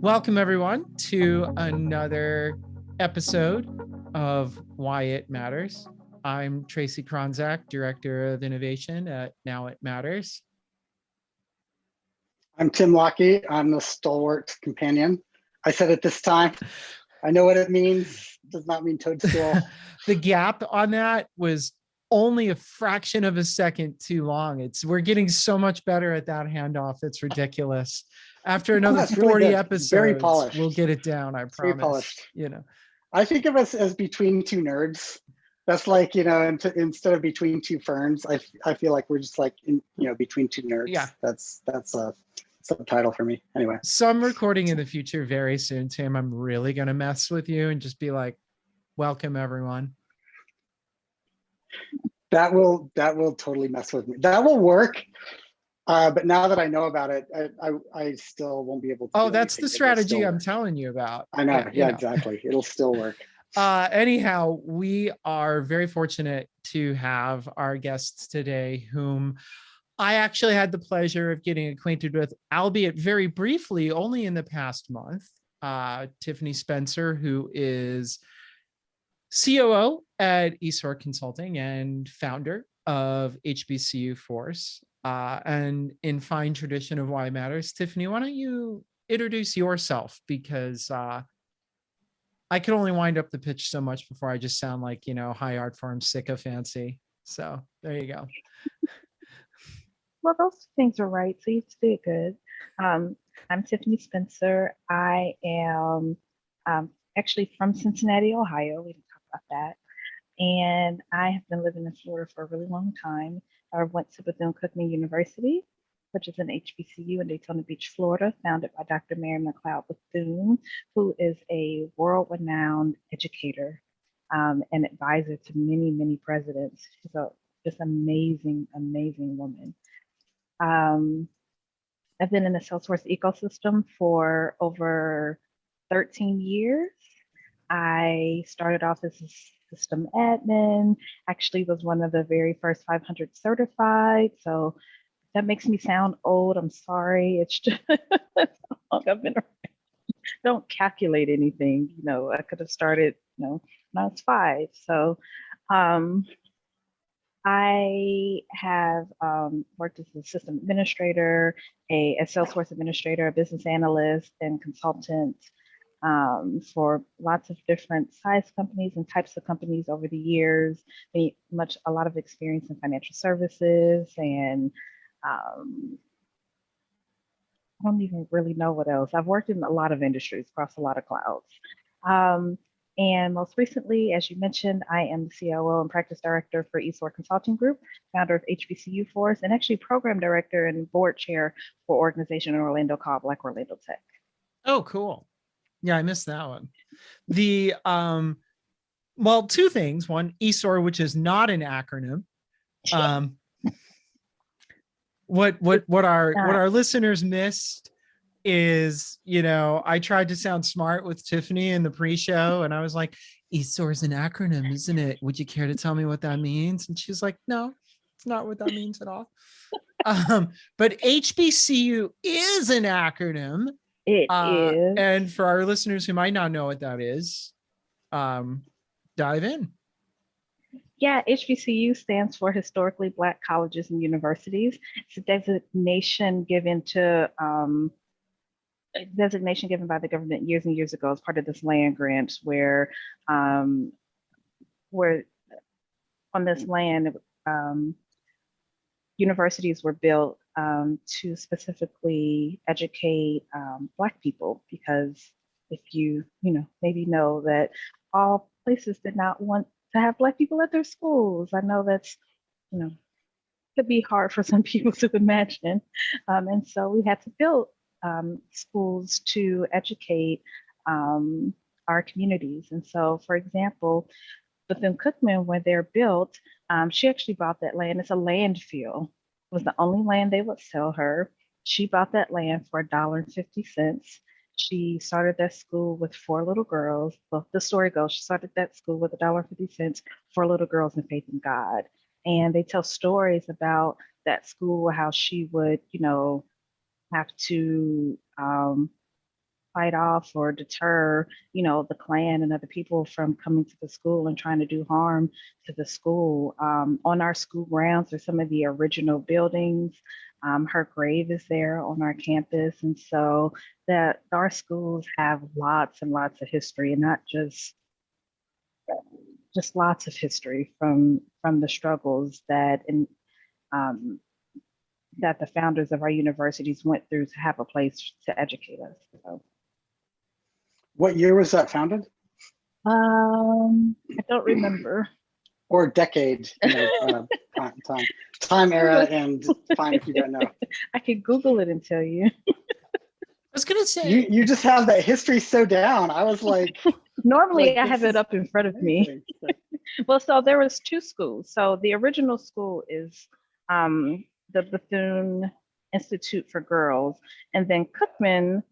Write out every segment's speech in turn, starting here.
Welcome, everyone, to another episode of Why It Matters. I'm Tracy Kronzak, Director of Innovation at Now It Matters. I'm Tim Lockey. I'm the stalwart companion. I said it this time. I know what it means. It does not mean toadstool. The gap on that was only a fraction of a second too long. We're getting so much better at that handoff. It's ridiculous. After another 40 really episodes, very polished. We'll get it down. I promise. Very polished. You know, I think of us as between two nerds. That's like, instead of between two ferns, I feel like we're just like between two nerds. Yeah, that's a subtitle for me. Anyway, so I'm recording in the future very soon, Tim. I'm really gonna mess with you and just be like, "Welcome, everyone." That will totally mess with me. That will work. But now that I know about it, I still won't be able to. Oh, that's the strategy I'm telling you about. I know. Yeah, exactly. It'll still work. Anyhow, we are very fortunate to have our guests today, whom I actually had the pleasure of getting acquainted with, albeit very briefly, only in the past month. Tiffany Spencer, who is COO at Esor Consulting and founder of HBCUforce. And in fine tradition of Why It Matters, Tiffany, why don't you introduce yourself? Because I can only wind up the pitch so much before I just sound like, high art form sycophancy. So there you go. Well, those things are right. So you did good. I'm Tiffany Spencer. I am actually from Cincinnati, Ohio. We didn't talk about that. And I have been living in Florida for a really long time. I went to Bethune-Cookman University, which is an HBCU in Daytona Beach, Florida, founded by Dr. Mary McLeod Bethune, who is a world-renowned educator and advisor to many, many presidents. She's a just amazing, amazing woman. I've been in the Salesforce ecosystem for over 13 years. I started off as a system admin, actually was one of the very first 500 certified. So that makes me sound old. I'm sorry. It's just that's how long I've been around. Don't calculate anything. I could have started, when I was 5. So I have worked as a system administrator, a Salesforce administrator, a business analyst, and consultant for lots of different size companies and types of companies over the years. A lot of experience in financial services, and I don't even really know what else. I've worked in a lot of industries across a lot of clouds. And most recently, as you mentioned, I am the COO and practice director for Esor Consulting Group, founder of HBCUforce, and actually program director and board chair for an organization in Orlando called Black Orlando Tech. Oh, cool. Yeah, I missed that one. The well, two things. One, Esor, which is not an acronym. What our listeners missed is, I tried to sound smart with Tiffany in the pre-show, and I was like, Esor is an acronym, isn't it? Would you care to tell me what that means? And she's like, no, it's not what that means at all. But HBCU is an acronym. It is. And for our listeners who might not know what that is, dive in. Yeah, HBCU stands for Historically Black Colleges and Universities. It's a designation given by the government years and years ago as part of this land grant, where on this land, universities were built to specifically educate Black people, because if you maybe know that all places did not want to have Black people at their schools. I know that's could be hard for some people to imagine, and so we had to build schools to educate our communities. And so, for example, Bethune-Cookman, when they're built, she actually bought that land. It's a landfill. It was the only land they would sell her. She bought that land for $1.50. She started that school with 4 little girls. Well, the story goes, she started that school with $1.50, 4 little girls, and faith in God. And they tell stories about that school, how she would, have to fight off or deter, the Klan and other people from coming to the school and trying to do harm to the school. On our school grounds are some of the original buildings. Her grave is there on our campus. And so that our schools have lots and lots of history, and not just lots of history from the struggles that that the founders of our universities went through to have a place to educate us. So, What year was that founded? I don't remember. Or decade, time era, and fine if you don't know. I could Google it and tell you. I was gonna say You just have that history so down. I was like, normally I have it up in front of me. amazing. Well, so there was two schools. So the original school is the Bethune Institute for Girls, and then Cookman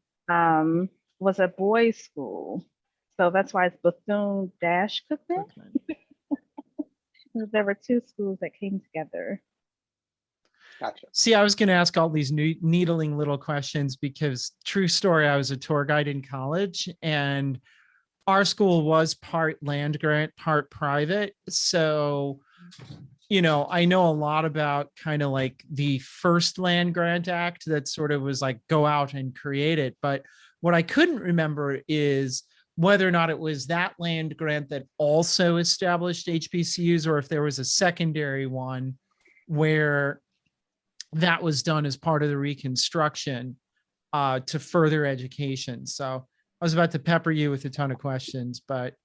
was a boys' school. So that's why it's Bethune-Cookman. There were two schools that came together. Gotcha. See, I was going to ask all these needling little questions because, true story, I was a tour guide in college, and our school was part land grant, part private. So, I know a lot about kind of like the first Land Grant Act that sort of was like go out and create it. But what I couldn't remember is whether or not it was that land grant that also established HBCUs, or if there was a secondary one where that was done as part of the Reconstruction to further education. So I was about to pepper you with a ton of questions, but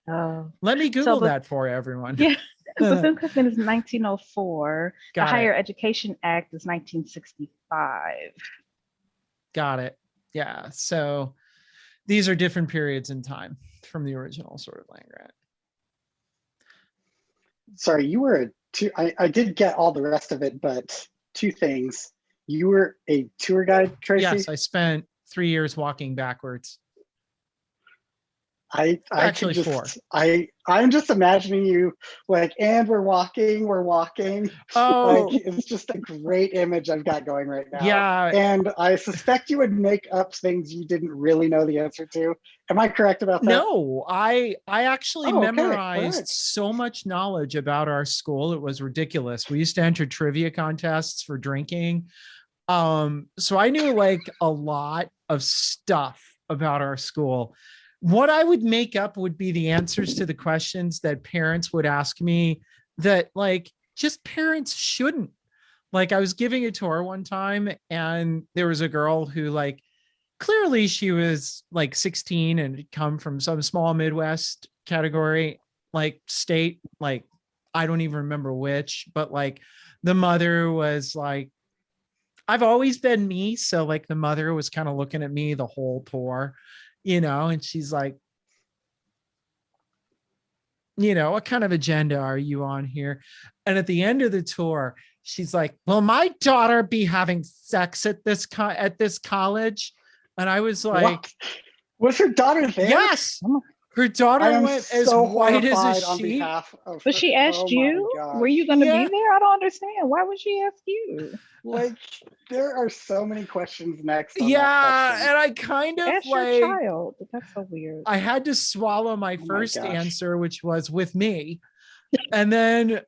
let me Google that for everyone. Yeah, Bethune-Cookman is 1904. Got the it. Higher Education Act is 1965. Got it. Yeah. So these are different periods in time from the original sort of land grant. Sorry, you were I did get all the rest of it, but two things. You were a tour guide, Tracy? Yes, I spent 3 years walking backwards. I Actually, could 4. I'm just imagining you like, and we're walking. Oh, Like, it's just a great image I've got going right now. yeah. And I suspect you would make up things you didn't really know the answer to. Am I correct about that? No, I actually Oh, okay. memorized All right. so much knowledge about our school. It was ridiculous. We used to enter trivia contests for drinking. So I knew like a lot of stuff about our school. What I would make up would be the answers to the questions that parents would ask me that like just parents shouldn't. Like I was giving a tour one time and there was a girl who like clearly she was like 16 and had come from some small Midwest category, like state, like I don't even remember which, but like the mother was like, I've always been me. So like the mother was kind of looking at me the whole tour, and she's like, what kind of agenda are you on here? And at the end of the tour, she's like, will my daughter be having sex at this college? And I was like, What? Was her daughter there? yes, her daughter went as white as a sheet. But she asked you, were you going to be there? I don't understand. Why would she ask you? Like, there are so many questions next. Yeah, and I kind of ask like, your child. That's so weird. I had to swallow my first answer, which was with me. And then,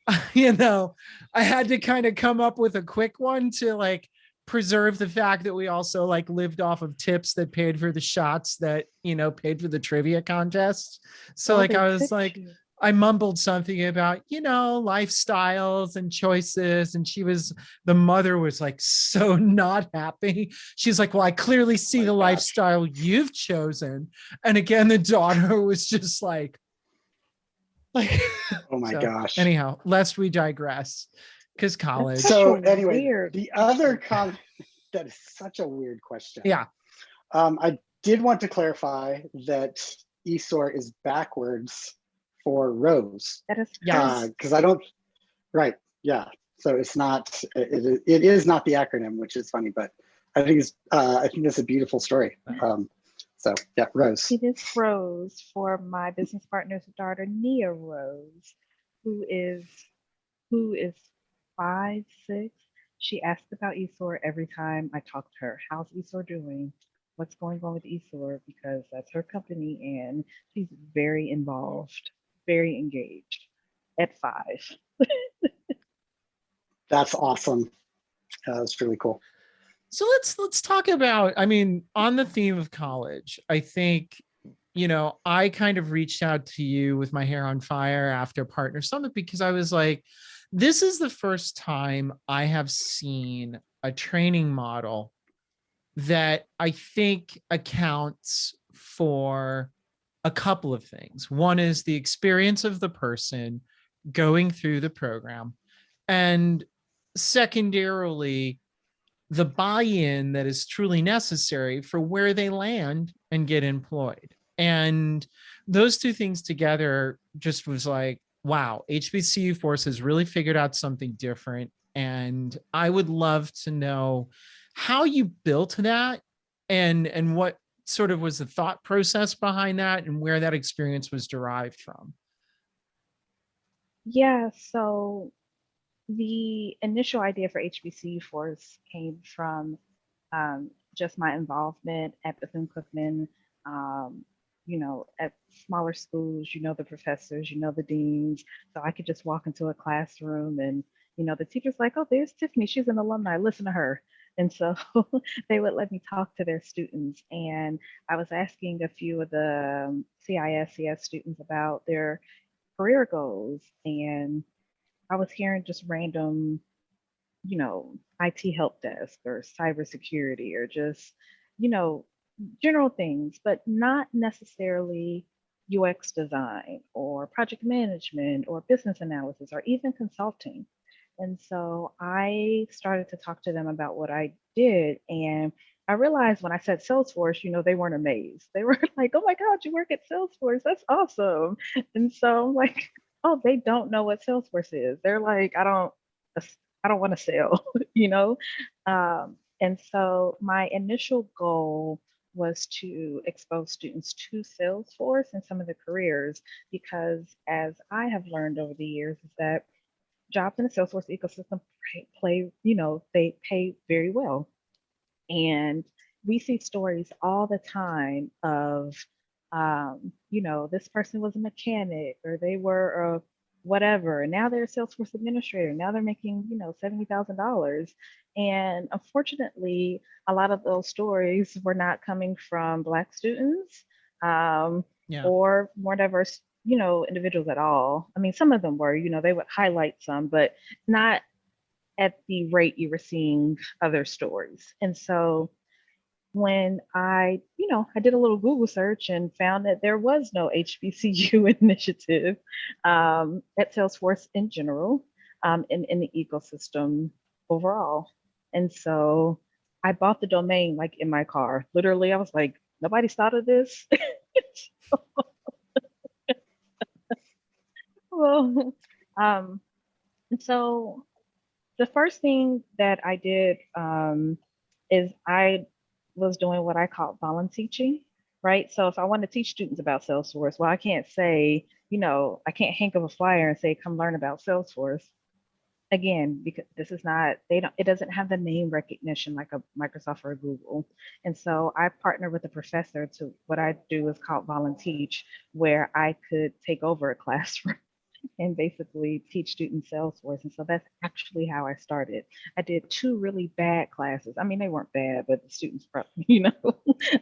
I had to kind of come up with a quick one to like preserve the fact that we also like lived off of tips that paid for the shots that, paid for the trivia contest. So like, I was like, I mumbled something about, lifestyles and choices. And the mother was like, so not happy. She's like, well, I clearly see the lifestyle you've chosen. And again, the daughter was just like, oh my gosh. Anyhow, lest we digress, because college. So anyway, the other comment, that is such a weird question. Yeah. I did want to clarify that Esor is backwards for rose. That is because I don't, right. Yeah. So it's not, it is not the acronym, which is funny, but I think that's a beautiful story. So yeah, Rose. It is Rose for my business partner's daughter, Nia Rose, who is 5, 6. She asks about Esor every time I talk to her. How's Esor doing? What's going on with Esor? Because that's her company and she's very involved, very engaged at 5. That's awesome. That's really cool. So let's talk about, I mean, on the theme of college, I think, I kind of reached out to you with my hair on fire after Partner Summit because I was like, this is the first time I have seen a training model that I think accounts for a couple of things. One is the experience of the person going through the program, and secondarily, the buy-in that is truly necessary for where they land and get employed. And those two things together just was like, wow, HBCUforce has really figured out something different. And I would love to know how you built that and what sort of was the thought process behind that and where that experience was derived from. Yeah, so the initial idea for HBCU Force came from just my involvement at Bethune-Cookman. Um, at smaller schools, the professors, the deans. So I could just walk into a classroom and, the teacher's like, oh, there's Tiffany. She's an alumni. Listen to her. And so they would let me talk to their students. And I was asking a few of the CS students about their career goals. And I was hearing just random, IT help desk or cybersecurity or just, you know, general things, but not necessarily UX design or project management or business analysis or even consulting. And so I started to talk to them about what I did. And I realized when I said Salesforce, they weren't amazed. They were like, oh my God, you work at Salesforce. That's awesome. And so I'm like, oh, they don't know what Salesforce is. They're like, I don't want to sell, you know? And so my initial goal was to expose students to Salesforce and some of the careers, because as I have learned over the years is that jobs in the Salesforce ecosystem they pay very well. And we see stories all the time of, this person was a mechanic or they were a whatever, and now they're a Salesforce administrator. Now they're making, $70,000. And unfortunately, a lot of those stories were not coming from Black students Yeah. or more diverse, individuals at all. I mean, some of them were, they would highlight some, but not at the rate you were seeing other stories. And so when I did a little Google search and found that there was no HBCU initiative at Salesforce in general, in the ecosystem overall. And so I bought the domain like in my car. Literally, I was like, nobody's thought of this. Well, and so the first thing that I did is I was doing what I call volunteer teaching, right? So if I want to teach students about Salesforce, well, I can't say, I can't hang up a flyer and say, come learn about Salesforce. Again, because this is not, it doesn't have the name recognition like a Microsoft or a Google. And so I partnered with a professor to what I do is called volunteer, where I could take over a classroom and basically teach students Salesforce. And so that's actually how I started. I did 2 really bad classes. I mean, they weren't bad, but the students, I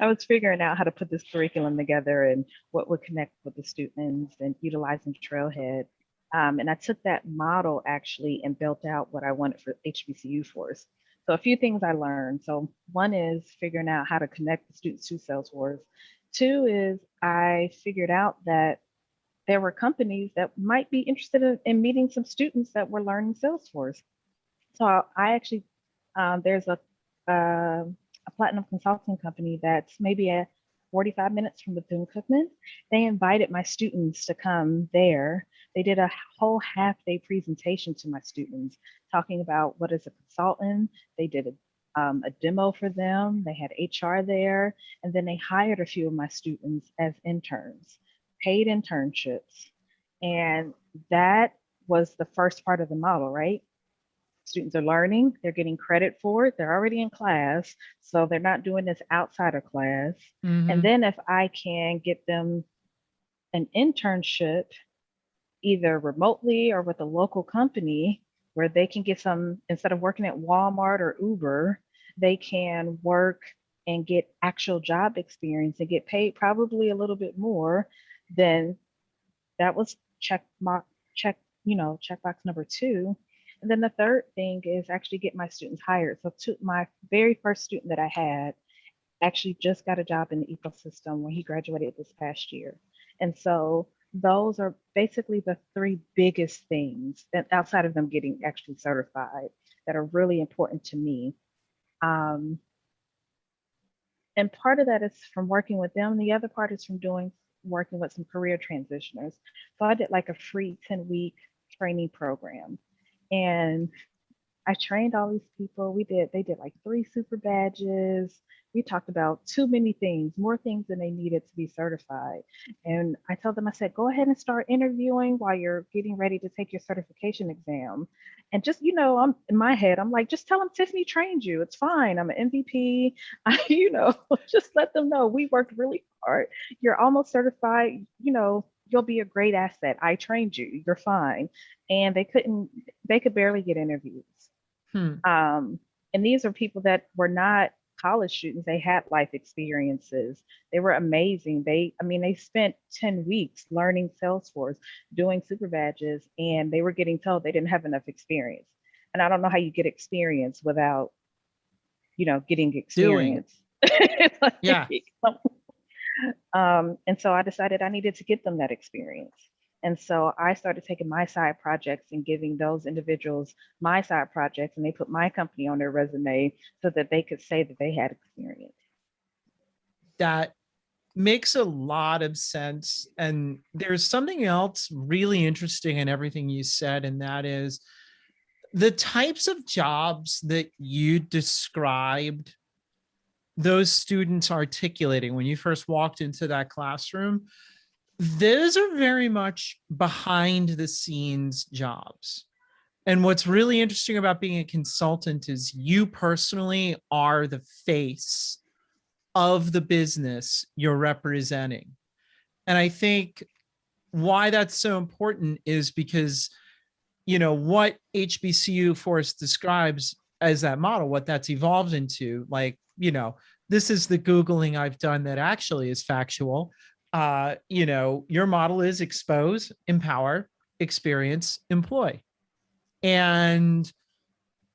was figuring out how to put this curriculum together and what would connect with the students and utilizing Trailhead. And I took that model actually and built out what I wanted for HBCUforce. So a few things I learned. So one is figuring out how to connect the students to Salesforce. 2 is I figured out that there were companies that might be interested in meeting some students that were learning Salesforce. So I actually, there's a platinum consulting company that's maybe 45 minutes from Bethune-Cookman. They invited my students to come there. They did a whole half-day presentation to my students talking about what is a consultant. They did a demo for them. They had HR there, and then they hired a few of my students as interns, paid internships. And that was the first part of the model, right? Students are learning, they're getting credit for it, they're already in class, so they're not doing this outside of class. And Mhm. then if I can get them an internship, either remotely or with a local company, where they can get some, instead of working at Walmart or Uber, they can work and get actual job experience and get paid probably a little bit more, then that was check, checkbox number two. And then the third thing is actually get my students hired. So my very first student that I had actually just got a job in the ecosystem when he graduated this past year. And so those are basically the three biggest things that outside of them getting actually certified that are really important to me. Um, and part of that is from working with them. The other part is from working with some career transitioners. So I did like a free 10-week training program. And I trained all these people. They did like 3 super badges. We talked about too many things, more things than they needed to be certified. And I told them, I said, go ahead and start interviewing while you're getting ready to take your certification exam. And just, I'm in my head, I'm like, just tell them Tiffany trained you. It's fine. I'm an MVP. Just let them know we worked really hard. You're almost certified. You'll be a great asset. I trained you. You're fine. And they could barely get interviews. Hmm. And these are people that were not college students. They had life experiences. They were amazing. They spent 10 weeks learning Salesforce, doing super badges, and they were getting told they didn't have enough experience. And I don't know how you get experience without, getting Doing. experience. Yeah. And so I decided I needed to get them that experience. And so I started taking my side projects and giving those individuals my side projects, and they put my company on their resume so that they could say that they had experience. That makes a lot of sense. And there's something else really interesting in everything you said, and that is the types of jobs that you described those students articulating when you first walked into that classroom. Those are very much behind the scenes jobs. And what's really interesting about being a consultant is you personally are the face of the business you're representing. And I think why that's so important is because, what HBCUforce describes as that model, what that's evolved into, this is the Googling I've done that actually is factual. Your model is expose, empower, experience, employ. And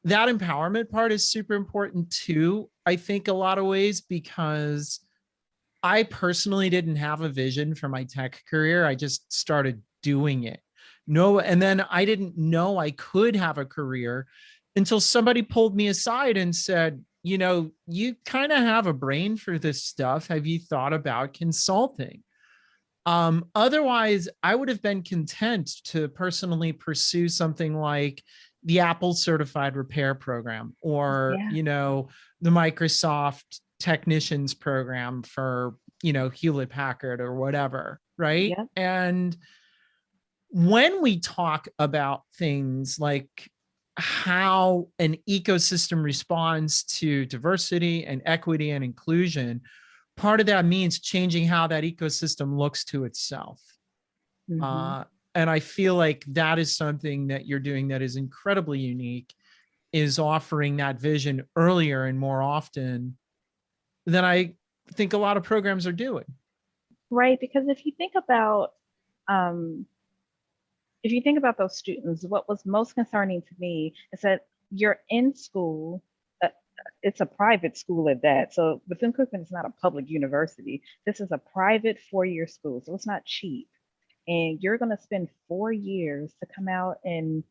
that empowerment part is super important too, I think, a lot of ways, because I personally didn't have a vision for my tech career. I just started doing it. No, and then I didn't know I could have a career until somebody pulled me aside and said, you kind of have a brain for this stuff. Have you thought about consulting? Otherwise, I would have been content to personally pursue something like the Apple Certified Repair Program, or, Yeah. The Microsoft Technicians Program for, Hewlett Packard or whatever. Right. Yeah. And when we talk about things like how an ecosystem responds to diversity and equity and inclusion, part of that means changing how that ecosystem looks to itself. Mm-hmm. And I feel like that is something that you're doing that is incredibly unique, is offering that vision earlier and more often than I think a lot of programs are doing. Right. Because um, if you think about those students, what was most concerning to me is that you're in school. It's a private school at that. So Bethune-Cookman is not a public university. This is a private 4-year school, so it's not cheap. And you're going to spend 4 years to come out and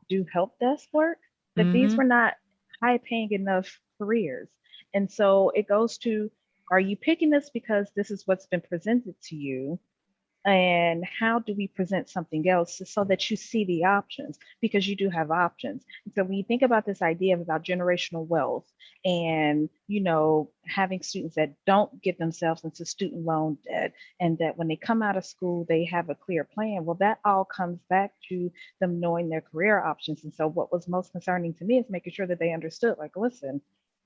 do help desk work. That these Mm-hmm. were not high paying enough careers. And so it goes to, are you picking this because this is what's been presented to you? And how do we present something else so that you see the options, because you do have options. So when you think about this idea about generational wealth and, having students that don't get themselves into student loan debt, and that when they come out of school, they have a clear plan. Well, that all comes back to them knowing their career options. And so what was most concerning to me is making sure that they understood, like, listen,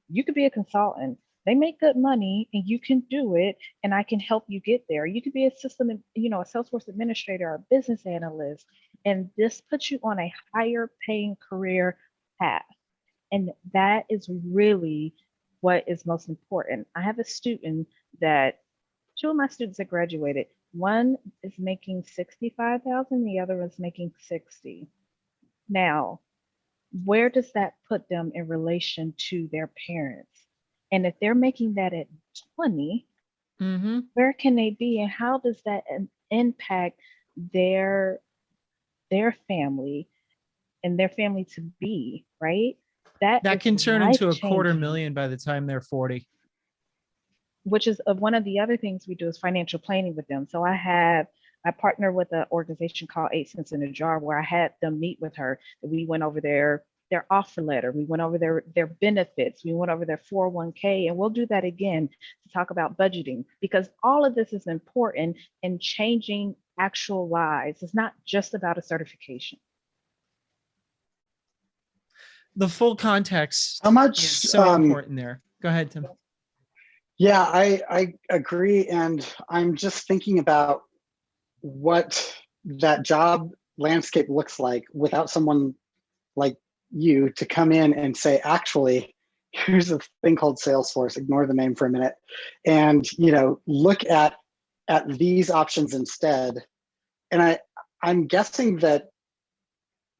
you could be a consultant. They make good money and you can do it, and I can help you get there. You could be a system, a Salesforce administrator or a business analyst, and this puts you on a higher paying career path. And that is really what is most important. I have a student that, two of my students that graduated, one is making 65,000, the other is making 60. Now, where does that put them in relation to their parents? And if they're making that at 20, where can they be, and how does that impact their family and their family to be, right? That can turn into a life-changing. $250,000 by the time they're 40. Which is one of the other things we do is financial planning with them. So I partner with an organization called 8 Cents in a Jar, where I had them meet with her. We went over their offer letter. We went over their benefits. We went over their 401k, and we'll do that again to talk about budgeting, because all of this is important in changing actual lives. It's not just about a certification. The full context How much is so important there. Go ahead, Tim. Yeah, I agree. And I'm just thinking about what that job landscape looks like without someone like you to come in and say, actually, here's a thing called Salesforce, ignore the name for a minute, and look at these options instead. And I'm guessing that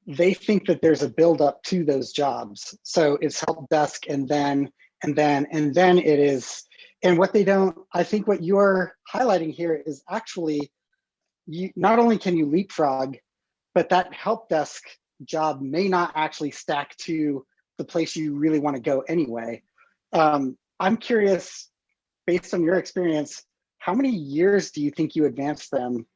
they think that there's a build up to those jobs. So it's help desk, and then it is. And what they don't, I think what you're highlighting here is actually, not only can you leapfrog, but that help desk job may not actually stack to the place you really want to go anyway. I'm curious, based on your experience, how many years do you think you advance them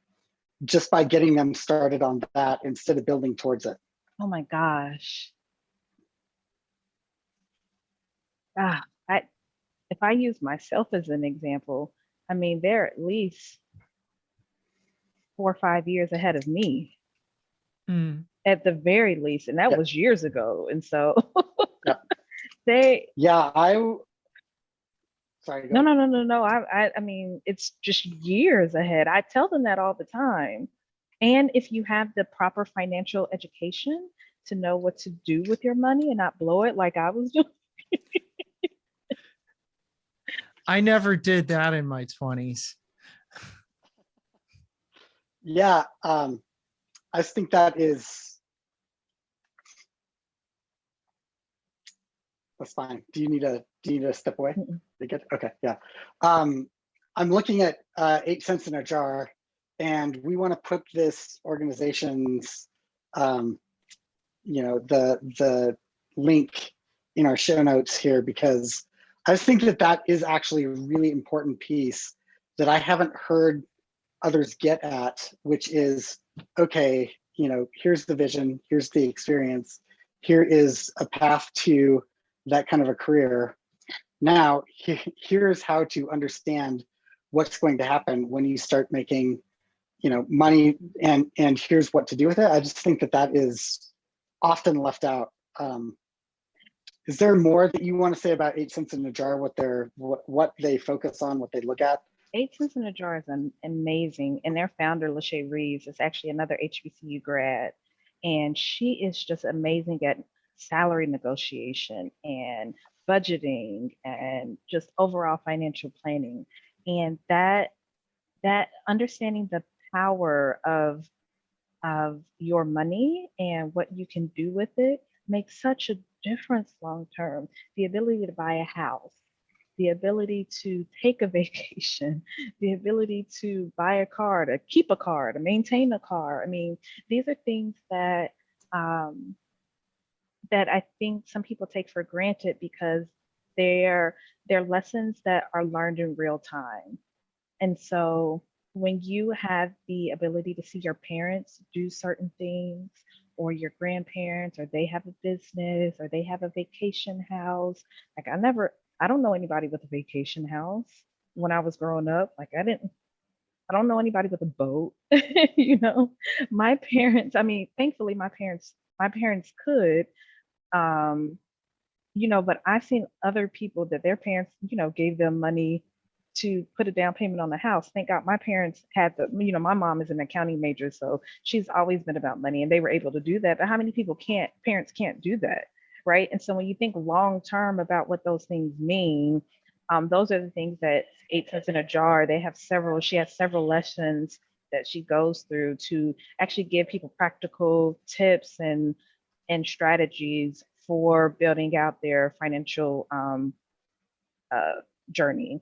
just by getting them started on that instead of building towards it? Oh my gosh. If I use myself as an example, I mean, they're at least 4 or 5 years ahead of me at the very least. And that was years ago. And so Sorry. No. I mean, it's just years ahead. I tell them that all the time. And if you have the proper financial education to know what to do with your money and not blow it like I was doing. I never did that in my 20s. Yeah, I think that's fine. Do you need to step away? You good? Okay, yeah. I'm looking at 8 Cents in a Jar, and we want to put this organization's, the link in our show notes here, because I think that is actually a really important piece that I haven't heard others get at, which is, okay, here's the vision, here's the experience, here is a path to that kind of a career. Now, here's how to understand what's going to happen when you start making, money, and here's what to do with it. I just think that is often left out. Is there more that you want to say about 8 Cents in a Jar? What they focus on, what they look at? 8 Cents in a Jar is amazing, and their founder, Lachey Reeves, is actually another HBCU grad, and she is just amazing at salary negotiation and budgeting and just overall financial planning. And that understanding the power of your money and what you can do with it makes such a difference long term. The ability to buy a house, the ability to take a vacation, the ability to buy a car, to keep a car, to maintain a car. I mean, these are things that that I think some people take for granted because they're lessons that are learned in real time. And so when you have the ability to see your parents do certain things, or your grandparents, or they have a business, or they have a vacation house. Like I don't know anybody with a vacation house when I was growing up. Like I don't know anybody with a boat. You know, my parents, I mean, thankfully my parents could, um, you know, but I've seen other people that their parents, you know, gave them money to put a down payment on the house. Thank God my parents had you know, my mom is an accounting major, so she's always been about money and they were able to do that. But how many parents can't do that, right? And so when you think long term about what those things mean, those are the things that Eight Cents in a Jar, she has several lessons that she goes through to actually give people practical tips and strategies for building out their financial uh, journey.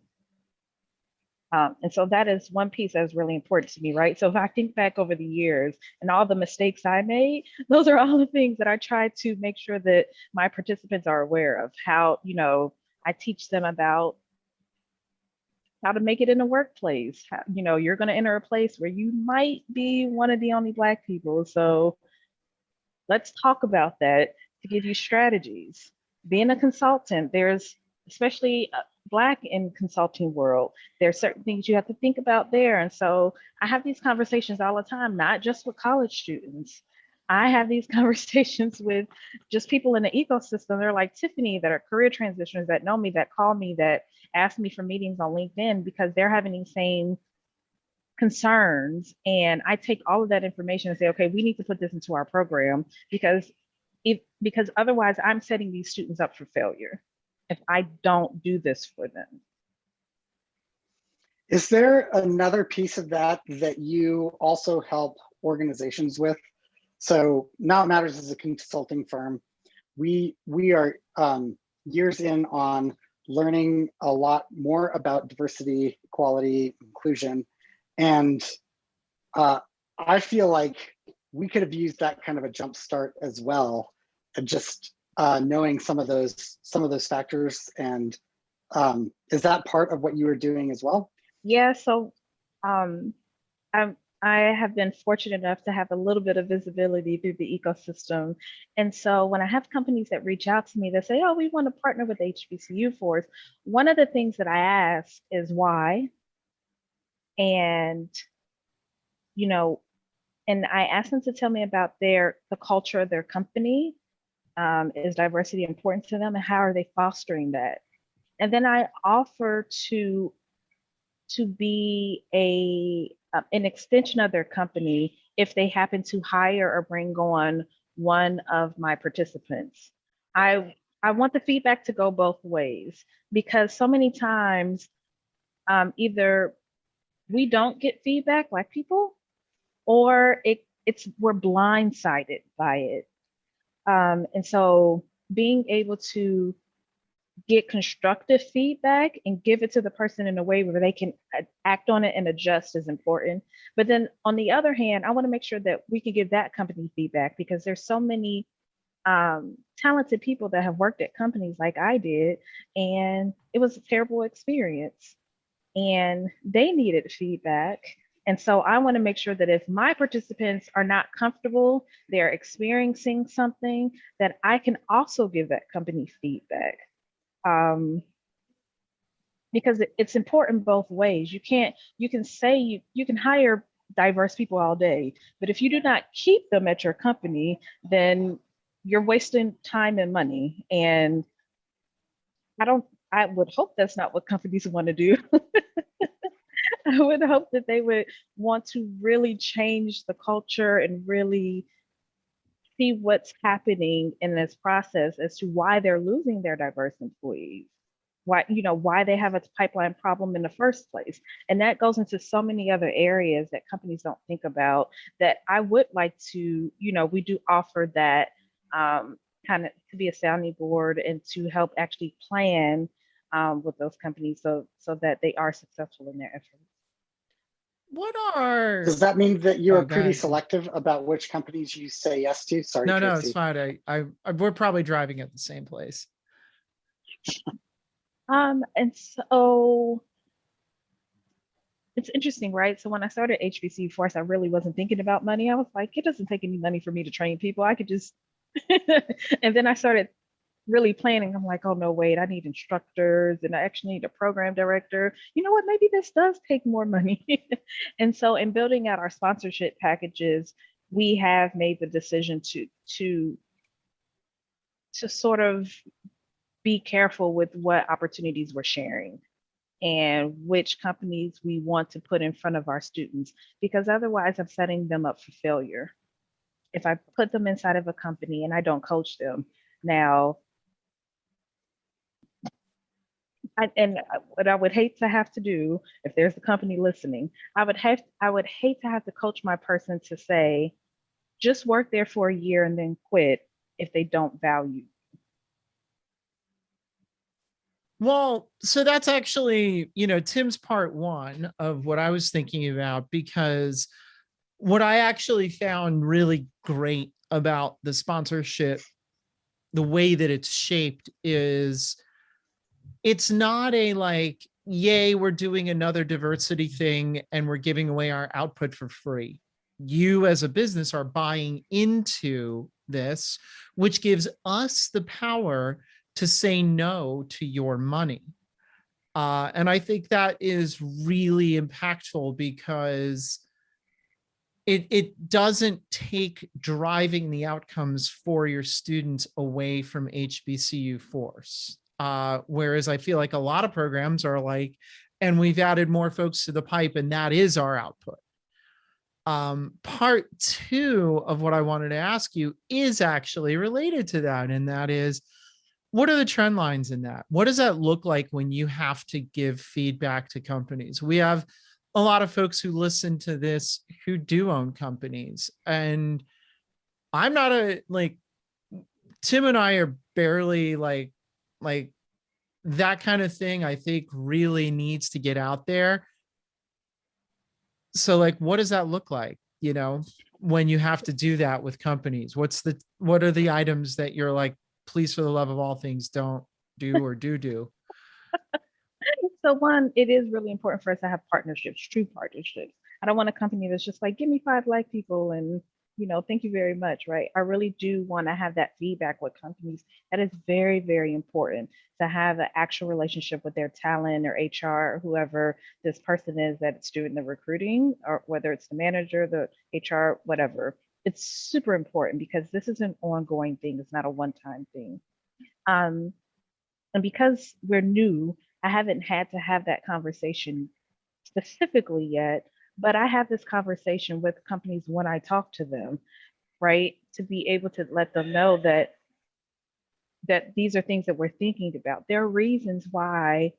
And so that is one piece that is really important to me, right? So if I think back over the years and all the mistakes I made, those are all the things that I try to make sure that my participants are aware of. How, you know, I teach them about how to make it in the workplace. How, you know, you're going to enter a place where you might be one of the only Black people. So let's talk about that to give you strategies. Being a consultant, there's especially Black in consulting world, there's certain things you have to think about there. And so I have these conversations all the time, not just with college students. I have these conversations with just people in the ecosystem. They're like Tiffany, that are career transitioners, that know me, that call me, that ask me for meetings on LinkedIn because they're having these same concerns. And I take all of that information and say, okay, we need to put this into our program because otherwise I'm setting these students up for failure if I don't do this for them. Is there another piece of that that you also help organizations with? So Now It Matters is a consulting firm. We are years in on learning a lot more about diversity, equality, inclusion. And I feel like we could have used that kind of a jump start as well, just knowing some of those factors. And is that part of what you were doing as well? Yeah, so um, I have been fortunate enough to have a little bit of visibility through the ecosystem. And so when I have companies that reach out to me that say, oh, we want to partner with HBCUforce, one of the things that I ask is why. And, you know, and I ask them to tell me about the culture of their company. Is diversity important to them and how are they fostering that? And then I offer to be an extension of their company if they happen to hire or bring on one of my participants. I want the feedback to go both ways because so many times either we don't get feedback like people, or we're blindsided by it. And so being able to get constructive feedback and give it to the person in a way where they can act on it and adjust is important. But then on the other hand, I want to make sure that we can give that company feedback because there's so many talented people that have worked at companies like I did, and it was a terrible experience and they needed feedback. And so I want to make sure that if my participants are not comfortable, they're experiencing something, that I can also give that company feedback. Because it's important both ways. You can say you can hire diverse people all day, but if you do not keep them at your company, then you're wasting time and money. And I would hope that's not what companies want to do. I would hope that they would want to really change the culture and really see what's happening in this process as to why they're losing their diverse employees, why they have a pipeline problem in the first place. And that goes into so many other areas that companies don't think about that I would like to, we do offer that kind of to be a sounding board and to help actually plan with those companies so that they are successful in their efforts. Does that mean that you're pretty ahead. selective about which companies you say yes to? Sorry, No, Tracy. it's fine. We're probably driving at the same place. And so it's interesting, right? So when I started HBCUforce, I really wasn't thinking about money. I was like, it doesn't take any money for me to train people. I could just, and then I started really planning. I'm like, oh no, wait, I need instructors and I actually need a program director. You know what? Maybe this does take more money. And so in building out our sponsorship packages, we have made the decision to to sort of be careful with what opportunities we're sharing and which companies we want to put in front of our students, because otherwise I'm setting them up for failure. If I put them inside of a company and I don't coach them, now, what I would hate to have to do, if there's a company listening, I would hate to have to coach my person to say, just work there for a year and then quit if they don't value. Well, so that's actually, Tim's part one of what I was thinking about, because what I actually found really great about the sponsorship, the way that it's shaped, is it's not a like, yay, we're doing another diversity thing and we're giving away our output for free. You as a business are buying into this, which gives us the power to say no to your money. And I think that is really impactful, because it doesn't take driving the outcomes for your students away from HBCUforce. Whereas I feel like a lot of programs are like, and we've added more folks to the pipe, and that is our output. Part two of what I wanted to ask you is actually related to that, and that is, what are the trend lines in that? What does that look like when you have to give feedback to companies? We have a lot of folks who listen to this who do own companies, and I'm not Tim and I are barely like that kind of thing. I think really needs to get out there. So like, what does that look like, when you have to do that with companies? What are the items that you're like, please, for the love of all things, don't do or do? So one, it is really important for us to have partnerships, true partnerships. I don't want a company that's just like, give me 5 Black people and, thank you very much, right? I really do want to have that feedback with companies. That is very, very important, to have an actual relationship with their talent or HR or whoever this person is that's doing the recruiting, or whether it's the manager, the HR, whatever. It's super important because this is an ongoing thing. It's not a one-time thing. Um, and because we're new, I haven't had to have that conversation specifically yet, but I have this conversation with companies when I talk to them, right? To be able to let them know that these are things that we're thinking about. There are reasons why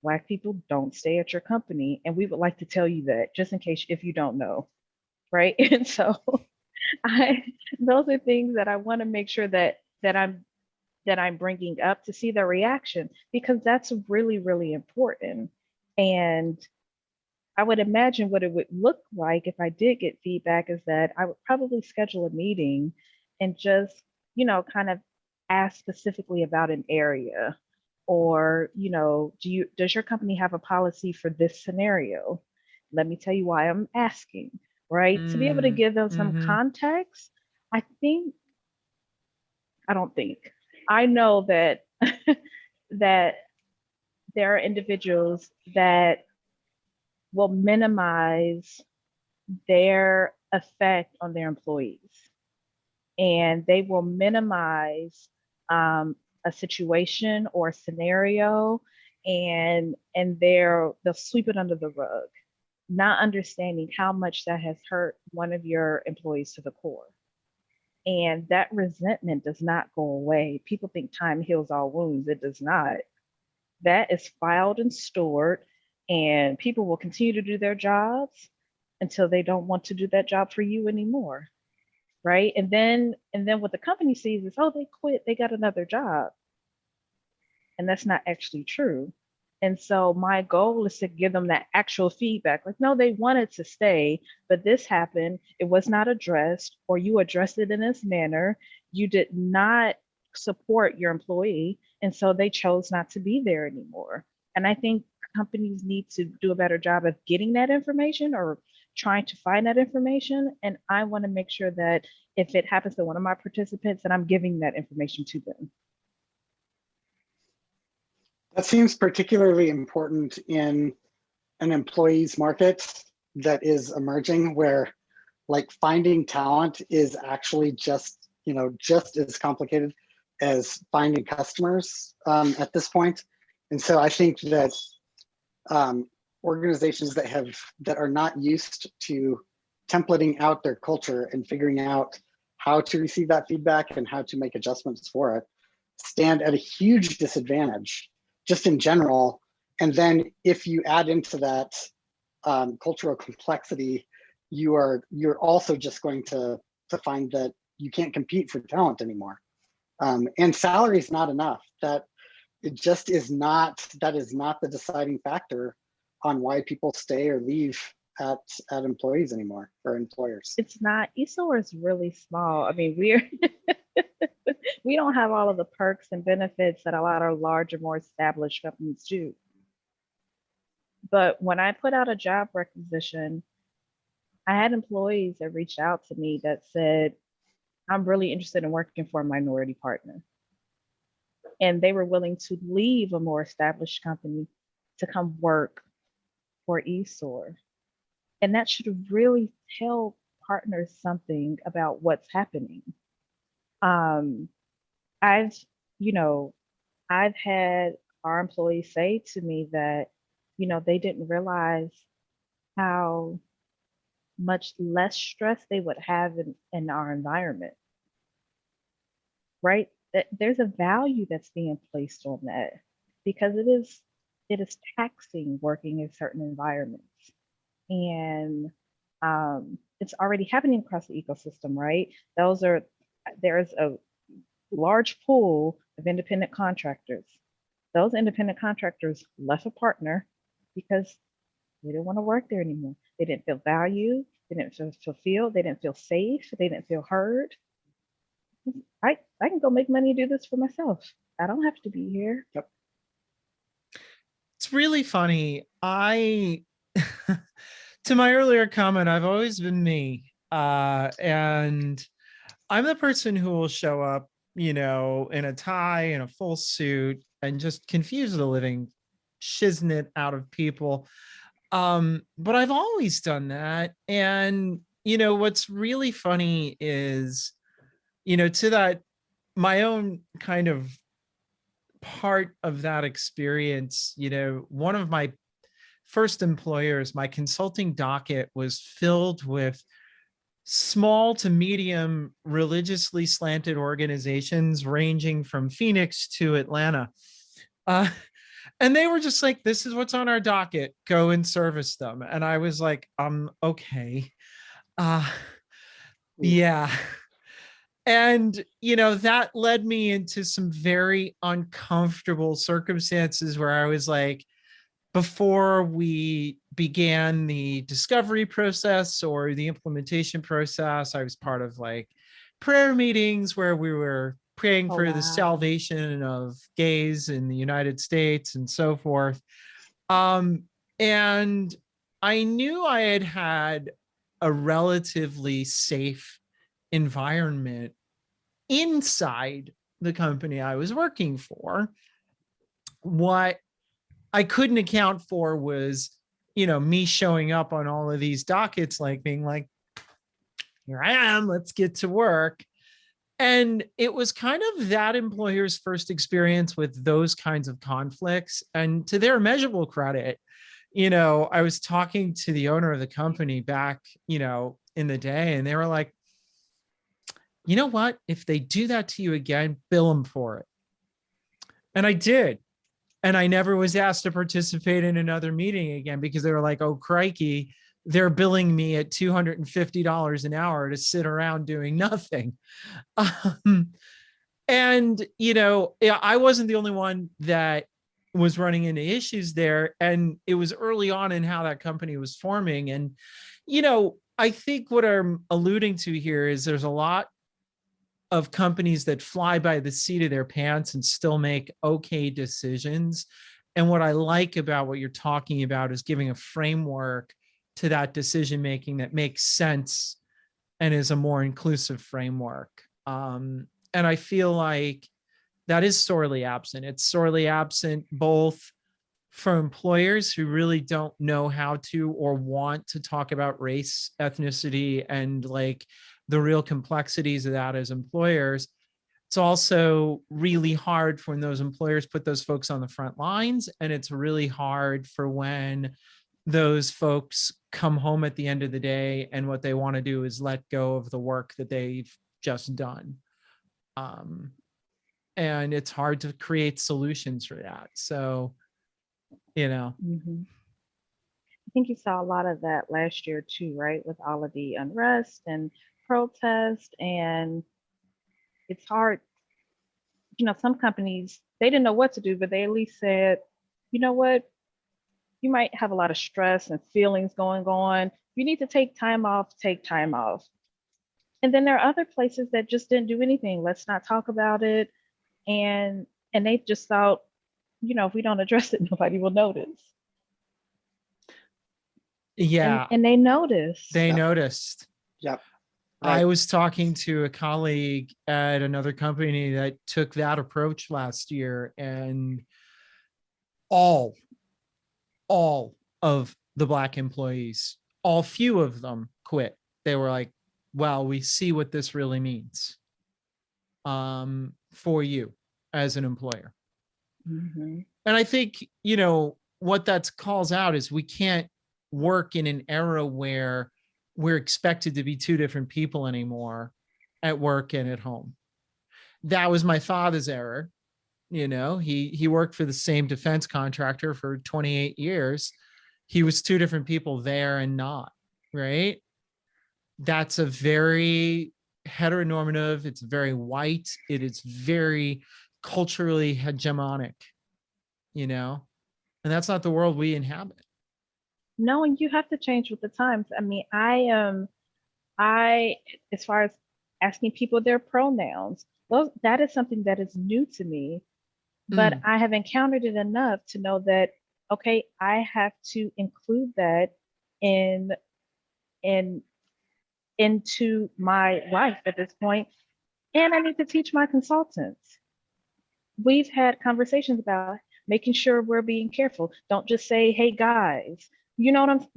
Black people don't stay at your company, and we would like to tell you that, just in case if you don't know, right? And so I those are things that I want to make sure that I'm bringing up to see their reaction, because that's really, really important. And I would imagine what it would look like if I did get feedback is that I would probably schedule a meeting and just, kind of ask specifically about an area, or, does your company have a policy for this scenario? Let me tell you why I'm asking, right? To be able to give them some context. I think, I don't think, I know that that there are individuals that will minimize their effect on their employees, and they will minimize a situation or a scenario, and they'll sweep it under the rug, not understanding how much that has hurt one of your employees to the core. And that resentment does not go away. People think time heals all wounds. It does not. That is filed and stored, and people will continue to do their jobs until they don't want to do that job for you anymore. Right. And then what the company sees is, oh, they quit, they got another job. And that's not actually true. And so my goal is to give them that actual feedback. Like, no, they wanted to stay, but this happened. It was not addressed, or you addressed it in this manner. You did not support your employee. And so they chose not to be there anymore. And I think companies need to do a better job of getting that information or trying to find that information. And I want to make sure that if it happens to one of my participants, that I'm giving that information to them. That seems particularly important in an employee's market that is emerging, where like finding talent is actually just, you know, just as complicated as finding customers at this point. And so I think that organizations that are not used to templating out their culture and figuring out how to receive that feedback and how to make adjustments for it stand at a huge disadvantage just in general. And then if you add into that cultural complexity, you're also just going to find that you can't compete for talent anymore. And salary is not enough. That it just is not, that is not the deciding factor on why people stay or leave at employees anymore, or employers. It's not. Esor is really small. I mean, we're we don't have all of the perks and benefits that a lot of larger, more established companies do. But when I put out a job requisition, I had employees that reached out to me that said, I'm really interested in working for a minority partner. And they were willing to leave a more established company to come work for Esor. And that should really tell partners something about what's happening. I've had our employees say to me that, they didn't realize how much less stress they would have in our environment, right? That there's a value that's being placed on that, because it is taxing working in certain environments. And it's already happening across the ecosystem, right? There's a large pool of independent contractors. Those independent contractors left a partner because they didn't want to work there anymore. They didn't feel valued. They didn't feel fulfilled. They didn't feel safe. They didn't feel heard. I can go make money and do this for myself. I don't have to be here. Yep. It's really funny. To my earlier comment, I've always been me. And I'm the person who will show up, in a tie and a full suit and just confuse the living shiznit out of people. But I've always done that. And, what's really funny is, to that, my own kind of part of that experience, one of my first employers, my consulting docket was filled with small to medium religiously slanted organizations ranging from Phoenix to Atlanta. And they were just like, this is what's on our docket, go and service them. And I was like, okay. Yeah. And, that led me into some very uncomfortable circumstances where I was like, before we began the discovery process or the implementation process, I was part of like prayer meetings where we were praying for the salvation of gays in the United States and so forth. And I knew I had had a relatively safe environment inside the company I was working for. What I couldn't account for was, me showing up on all of these dockets, like being like, here I am, let's get to work. And it was kind of that employer's first experience with those kinds of conflicts. And to their measurable credit, I was talking to the owner of the company back, in the day, and they were like, you know what? If they do that to you again, bill them for it. And I did. And I never was asked to participate in another meeting again because they were like, oh, crikey, they're billing me at $250 an hour to sit around doing nothing. And, I wasn't the only one that was running into issues there. And it was early on in how that company was forming. And, I think what I'm alluding to here is there's a lot of companies that fly by the seat of their pants and still make okay decisions. And what I like about what you're talking about is giving a framework to that decision making that makes sense and is a more inclusive framework. And I feel like that is sorely absent. It's sorely absent both for employers who really don't know how to or want to talk about race, ethnicity, and like the real complexities of that as employers. It's also really hard for when those employers put those folks on the front lines. And it's really hard for when those folks come home at the end of the day and what they want to do is let go of the work that they've just done. And it's hard to create solutions for that. So, you know. Mm-hmm. I think you saw a lot of that last year too, right? With all of the unrest and protest, and it's hard. Some companies, they didn't know what to do, but they at least said, you know what, you might have a lot of stress and feelings going on. You need to take time off, take time off. And then there are other places that just didn't do anything. Let's not talk about it. And they just thought, if we don't address it, nobody will notice. Yeah. And they noticed. They noticed. Yep. Right. I was talking to a colleague at another company that took that approach last year, and all of the Black employees, all few of them quit. They were like, well, we see what this really means for you as an employer. Mm-hmm. And I think, what that calls out is we can't work in an era where we're expected to be two different people anymore at work and at home. That was my father's error. He worked for the same defense contractor for 28 years. He was two different people there and not, right? That's a very heteronormative, it's very white, it is very culturally hegemonic, and that's not the world we inhabit. No, and you have to change with the times. I mean, as far as asking people their pronouns, that is something that is new to me, but I have encountered it enough to know that, okay, I have to include that in into my life at this point, and I need to teach my consultants. We've had conversations about making sure we're being careful. Don't just say, hey guys, don't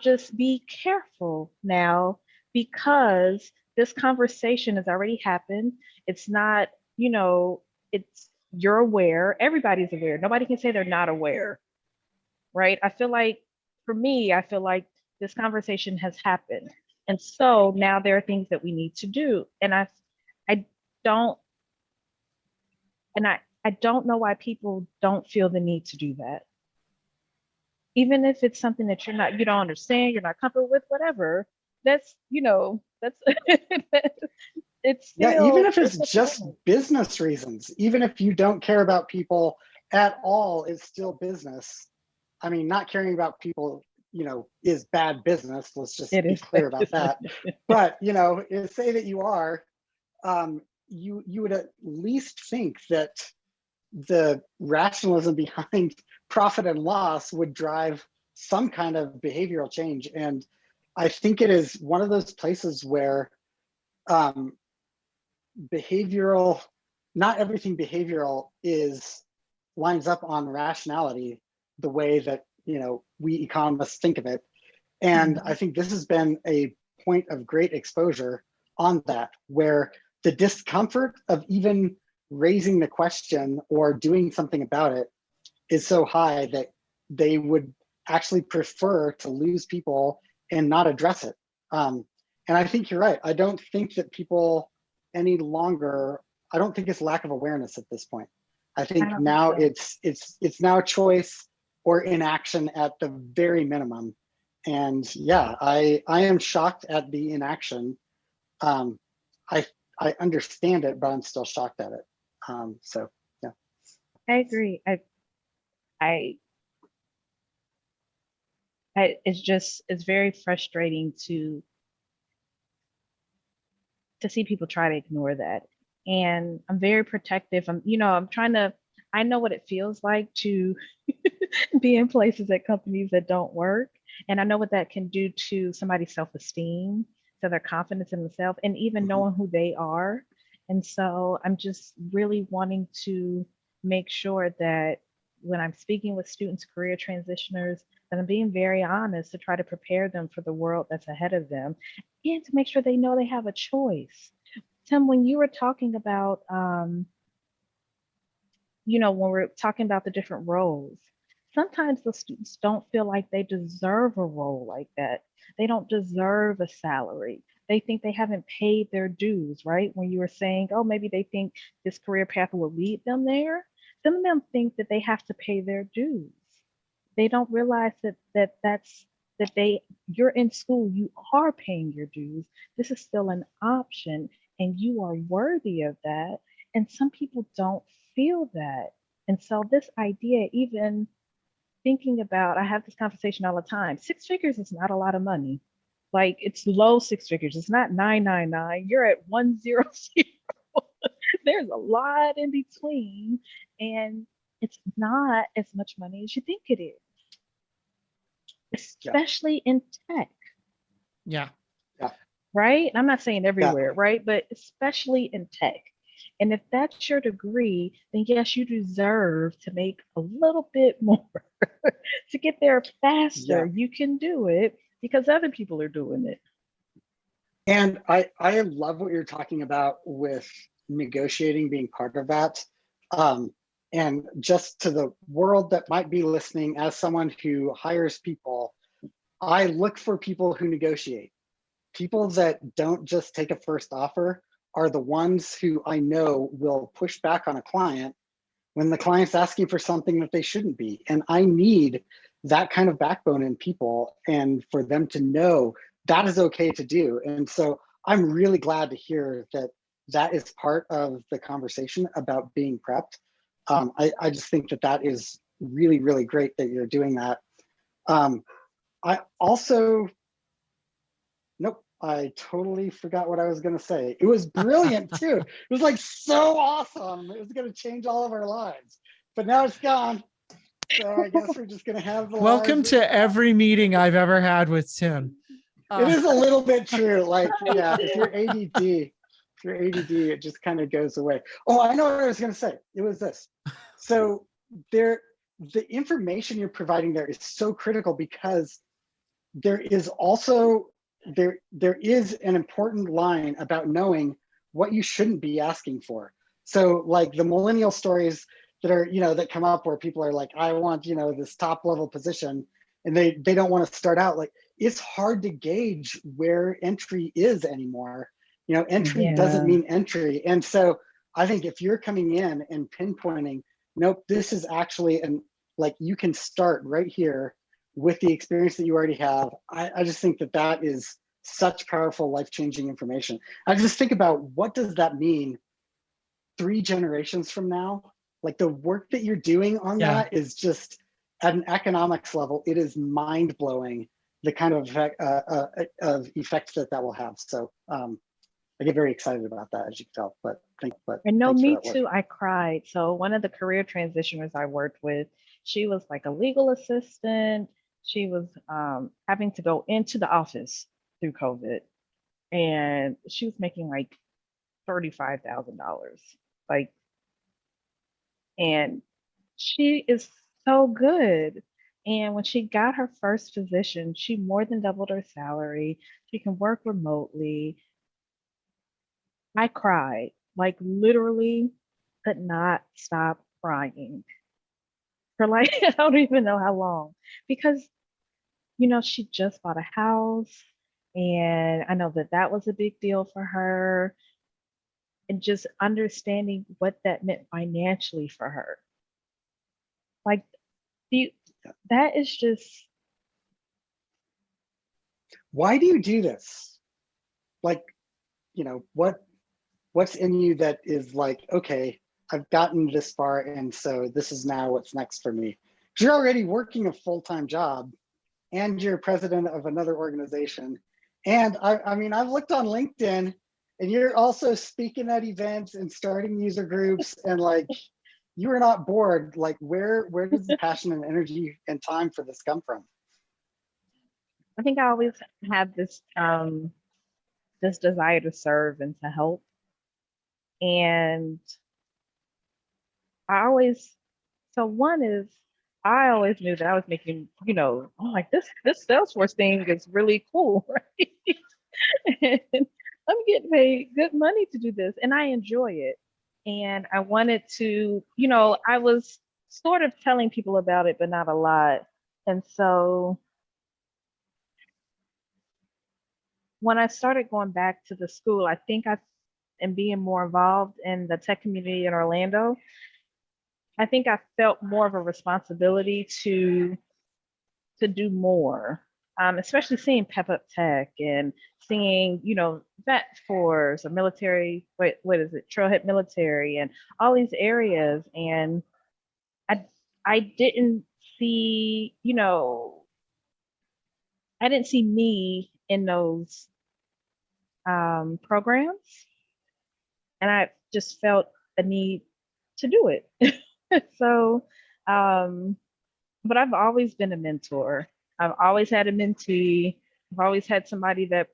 just be careful now, because this conversation has already happened. It's not, you're aware, everybody's aware. Nobody can say they're not aware, right? For me, I feel like this conversation has happened. And so now there are things that we need to do. And I don't, I don't know why people don't feel the need to do that. Even if it's something that you don't understand, you're not comfortable with, whatever. That's it's still, yeah, even if it's just business reasons, even if you don't care about people at all, it's still business. I mean, not caring about people, is bad business. Let's just be clear about that. But, say that you are, you would at least think that the rationalism behind profit and loss would drive some kind of behavioral change. And I think it is one of those places where behavioral, not everything behavioral lines up on rationality the way that, we economists think of it. And I think this has been a point of great exposure on that, where the discomfort of even raising the question or doing something about it is so high that they would actually prefer to lose people and not address it. And I think you're right. I don't think that people any longer, I don't think it's lack of awareness at this point. I think now it's now a choice or inaction at the very minimum. And yeah, I am shocked at the inaction. I understand it, but I'm still shocked at it. So yeah. I agree. It's very frustrating to see people try to ignore that. And I'm very protective. I'm trying to I know what it feels like to be in places at companies that don't work. And I know what that can do to somebody's self-esteem, to their confidence in themselves, and even Mhm. knowing who they are. And so I'm just really wanting to make sure that when I'm speaking with students, career transitioners, that I'm being very honest to try to prepare them for the world that's ahead of them and to make sure they know they have a choice. Tim, when you were talking about when we're talking about the different roles, sometimes the students don't feel like they deserve a role like that. They don't deserve a salary. They think they haven't paid their dues, right? When you were saying, oh, maybe they think this career path will lead them there. Some of them think that they have to pay their dues. They don't realize that they you're in school, you are paying your dues. This is still an option and you are worthy of that. And some people don't feel that. And so this idea, even thinking about, I have this conversation all the time. Six figures is not a lot of money. Like it's low six figures. It's not 999. You're at 100. There's a lot in between. And it's not as much money as you think it is, Yeah. especially in tech, Yeah. Yeah. right? I'm not saying Yeah. everywhere, right? But especially in tech. And if that's your degree, then yes, you deserve to make a little bit more to get there faster. Yeah. You can do it because other people are doing it. And I love what you're talking about with negotiating being part of that. And just to the world that might be listening, as someone who hires people, I look for people who negotiate. People that don't just take a first offer are the ones who I know will push back on a client when the client's asking for something that they shouldn't be. And I need that kind of backbone in people and for them to know that is okay to do. And so I'm really glad to hear that that is part of the conversation about being prepped. I just think that that is really, really great that you're doing that. I also, nope, I totally forgot what I was going to say. It was brilliant too. It was like so awesome. It was going to change all of our lives, but now it's gone. So I guess we're just going to have the Welcome lives to every meeting I've ever had with Tim. It is a little bit true. Like, yeah, if you're ADD, it just kind of goes away. Oh, I know what I was going to say. It was this. So the information you're providing there is so critical because there is also there is an important line about knowing what you shouldn't be asking for. So like the millennial stories that are, that come up where people are like, I want, this top level position, and they don't want to start out. Like, it's hard to gauge where entry is anymore. Entry doesn't Yeah. mean entry. And so I think if you're coming in and pinpointing, nope, this is actually, and like, you can start right here with the experience that you already have. I just think that that is such powerful, life-changing information. I just think about, what does that mean 3 generations from now? Like, the work that you're doing on Yeah. that is just, at an economics level, it is mind-blowing, the kind of effects that will have. So I get very excited about that, as you can tell. But And no, thanks for me that work. too. I cried. So one of the career transitioners I worked with, she was like a legal assistant. She was having to go into the office through COVID, and she was making like $35,000. Like, and she is so good. And when she got her first position, she more than doubled her salary. She can work remotely. I cried, like literally could not stop crying for like, I don't even know how long, because, she just bought a house. And I know that that was a big deal for her. And just understanding what that meant financially for her. Like, the, that is just, Why do you do this? Like, what's in you that is like, okay, I've gotten this far, and so this is now what's next for me. Because you're already working a full-time job, and you're president of another organization. And I mean, I've looked on LinkedIn, and you're also speaking at events and starting user groups, and like, you were not bored. Like where does the passion and energy and time for this come from? I think I always had this desire to serve and to help. And I always, so one is I always knew that I was making, I'm like, this Salesforce thing is really cool, right? And I'm getting paid good money to do this and I enjoy it. And I wanted to, I was sort of telling people about it, but not a lot. And so when I started going back to the school, I think and being more involved in the tech community in Orlando, I think I felt more of a responsibility to do more, especially seeing Pep Up Tech and seeing, Vet Force or military, what is it, Trailhead Military and all these areas. And I I didn't see, I didn't see me in those programs. And I just felt a need to do it. So, um, but I've always been a mentor. I've always had a mentee. I've always had somebody that,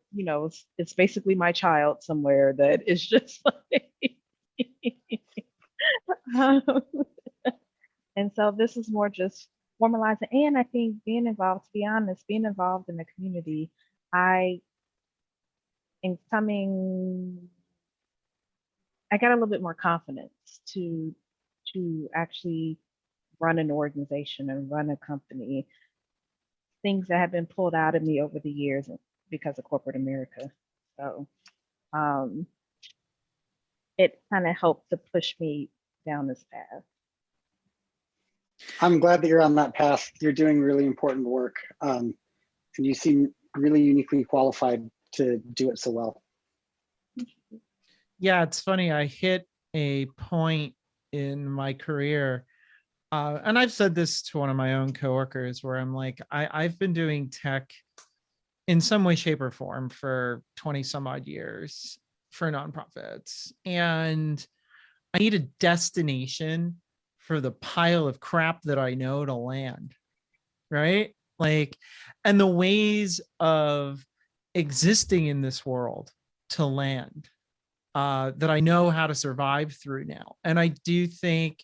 it's basically my child somewhere that is just like, um, and so this is more just formalizing. And I think being involved, to be honest, being involved in the community, I, in coming, I got a little bit more confidence to actually run an organization and run a company, things that have been pulled out of me over the years because of corporate America. So it kind of helped to push me down this path. I'm glad that you're on that path. You're doing really important work. And you seem really uniquely qualified to do it so well. Yeah, it's funny. I hit a point in my career, and I've said this to one of my own coworkers, where I'm like, I've been doing tech in some way, shape, or form for 20 some odd years for nonprofits. And I need a destination for the pile of crap that I know to land, right? Like, and the ways of existing in this world to land, that I know how to survive through now. And I do think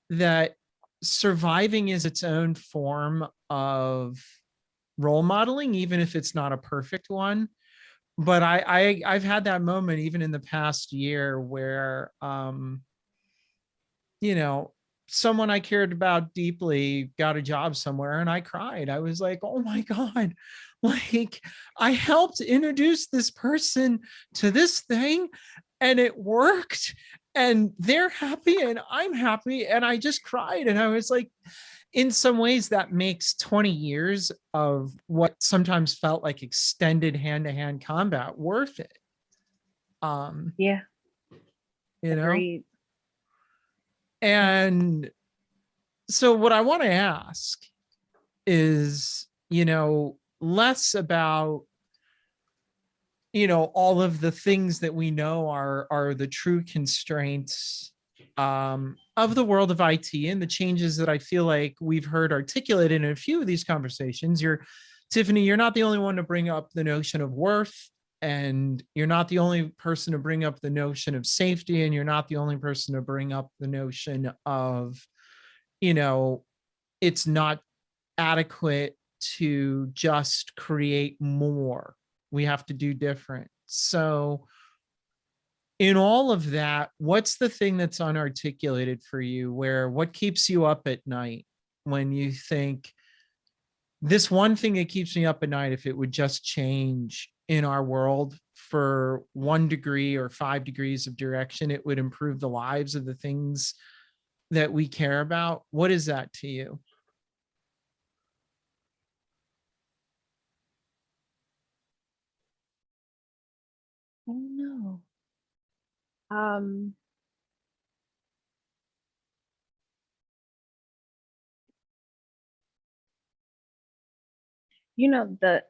that surviving is its own form of role modeling, even if it's not a perfect one. But I've had that moment even in the past year where, someone I cared about deeply got a job somewhere and I cried. I was like, oh my God, like I helped introduce this person to this thing and it worked and they're happy and I'm happy. And I just cried. And I was like, in some ways that makes 20 years of what sometimes felt like extended hand-to-hand combat worth it. Yeah, agreed. And so what I want to ask is, less about, all of the things that we know are the true constraints of the world of IT and the changes that I feel like we've heard articulated in a few of these conversations. Tiffany, you're not the only one to bring up the notion of worth, and you're not the only person to bring up the notion of safety, and you're not the only person to bring up the notion of, it's not adequate to just create more. We have to do different. So in all of that, what's the thing that's unarticulated for you, what keeps you up at night when you think this one thing that keeps me up at night, if it would just change in our world for 1 degree or 5 degrees of direction, it would improve the lives of the things that we care about? What is that to you? Oh no. Um,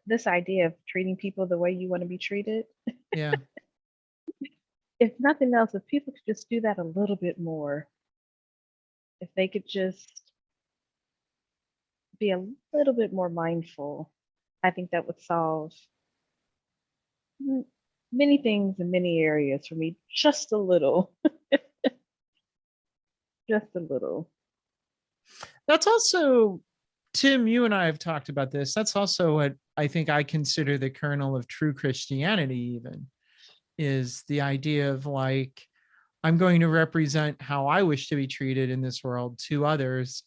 this idea of treating people the way you want to be treated. Yeah. If nothing else, if people could just do that a little bit more, if they could just be a little bit more mindful, I think that would solve many things in many areas for me, just a little, just a little. That's also, Tim, you and I have talked about this. That's also what I think I consider the kernel of true Christianity, even, is the idea of like, I'm going to represent how I wish to be treated in this world to others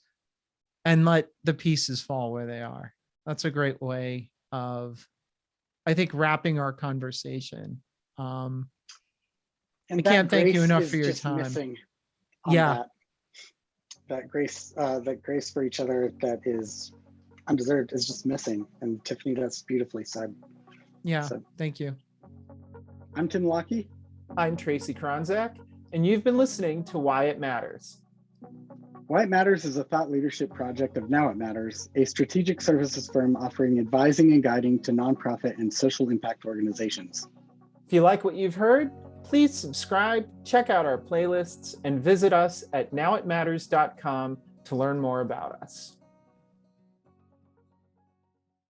and let the pieces fall where they are. That's a great way of, I think, wrapping our conversation. And I that can't thank you grace enough is for your just time. missing on Yeah. that grace for each other that is undeserved is just missing. And Tiffany, that's beautifully said. Yeah. So, Thank you. I'm Tim Lockey. I'm Tracy Kronzak, and you've been listening to Why It Matters. Why It Matters is a thought leadership project of Now It Matters, a strategic services firm offering advising and guiding to nonprofit and social impact organizations. If you like what you've heard, please subscribe, check out our playlists, and visit us at nowitmatters.com to learn more about us.